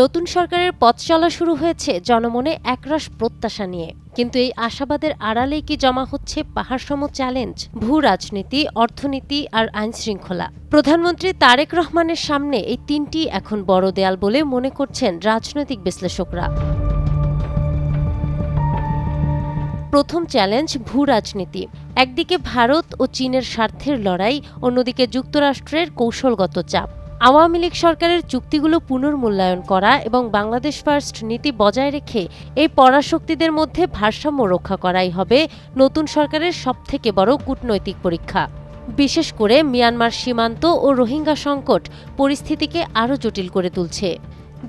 নতুন সরকারের পথ চলা শুরু হয়েছে জনমনে একরাশ প্রত্যাশা নিয়ে, কিন্তু এই আশাবাদের আড়ালেই কি জমা হচ্ছে পাহাড়সম চ্যালেঞ্জ? ভূ রাজনীতি, অর্থনীতি আর আইনশৃঙ্খলা। প্রধানমন্ত্রী তারেক রহমানের সামনে এই তিনটি এখন বড় দেয়াল বলে মনে করছেন রাজনৈতিক বিশ্লেষকরা। প্রথম চ্যালেঞ্জ ভূ রাজনীতি। একদিকে ভারত ও চীনের স্বার্থের লড়াই, অন্যদিকে যুক্তরাষ্ট্রের কৌশলগত চাপ। আওয়ামী লীগ সরকারের চুক্তিগুলো পুনর্মূল্যায়ন করা এবং বাংলাদেশ ফার্স্ট নীতি বজায় রেখে এই পরাশক্তিদের মধ্যে ভারসাম্য রক্ষা করাই হবে নতুন সরকারের সবথেকে বড় কূটনৈতিক পরীক্ষা। বিশেষ করে মিয়ানমার সীমান্ত ও রোহিঙ্গা সংকট পরিস্থিতিকে আরও জটিল করে তুলছে।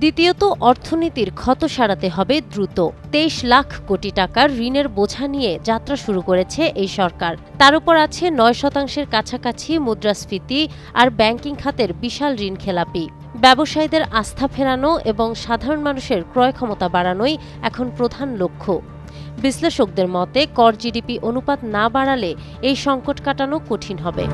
দ্বিতীয়ত, অর্থনীতির ক্ষত সারাতে হবে দ্রুত। ২৩ লাখ কোটি টাকার ঋণের বোঝা নিয়ে যাত্রা শুরু করেছে এই সরকার। তার উপর আছে ৯% কাছাকাছি মুদ্রাস্ফীতি আর ব্যাংকিং খাতের বিশাল ঋণ খেলাপি। ব্যবসায়ীদের আস্থা ফেরানো এবং সাধারণ মানুষের ক্রয় ক্ষমতা বাড়ানোই এখন প্রধান লক্ষ্য। বিশ্লেষকদের মতে, কর জিডিপি অনুপাত না বাড়ালে এই সংকট কাটানো কঠিন হবে।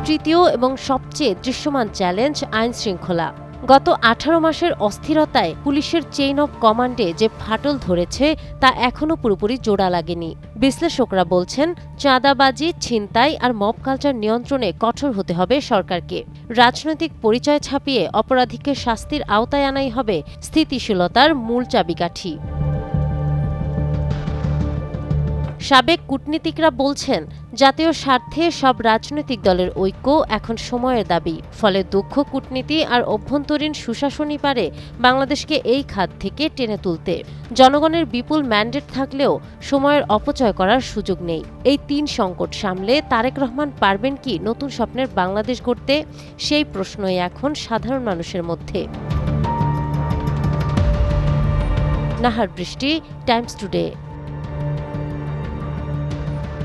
তৃতীয় এবং সবচেয়ে দৃশ্যমান চ্যালেঞ্জ আইনশৃঙ্খলা। গত ১৮ মাসের অস্থিরতায় পুলিশের চেইন অব কমান্ডে যে ফাটল ধরেছে তা এখনও পুরোপুরি জোড়া লাগেনি। বিশ্লেষকরা বলছেন, চাঁদাবাজি, ছিনতাই আর মব কালচার নিয়ন্ত্রণে কঠোর হতে হবে সরকারকে। রাজনৈতিক পরিচয় ছাপিয়ে অপরাধীকে শাস্তির আওতায় আনাই হবে স্থিতিশীলতার মূল চাবিকাঠি। সাবেক কূটনীতিকরা বলছেন, জাতীয় স্বার্থে সব রাজনৈতিক দলের ঐক্য এখন সময়ের দাবি। ফলে দক্ষ কূটনীতি আর অভ্যন্তরীণ সুশাসনই পারে বাংলাদেশকে এই খাত থেকে টেনে তুলতে। জনগণের বিপুল ম্যান্ডেট থাকলেও সময়ের অপচয় করার সুযোগ নেই। এই তিন সংকট সামলে তারেক রহমান পারবেন কি নতুন স্বপ্নের বাংলাদেশ গড়তে? সেই প্রশ্নই এখন সাধারণ মানুষের মধ্যে। নাহার বৃষ্টি, টাইমস টুডে।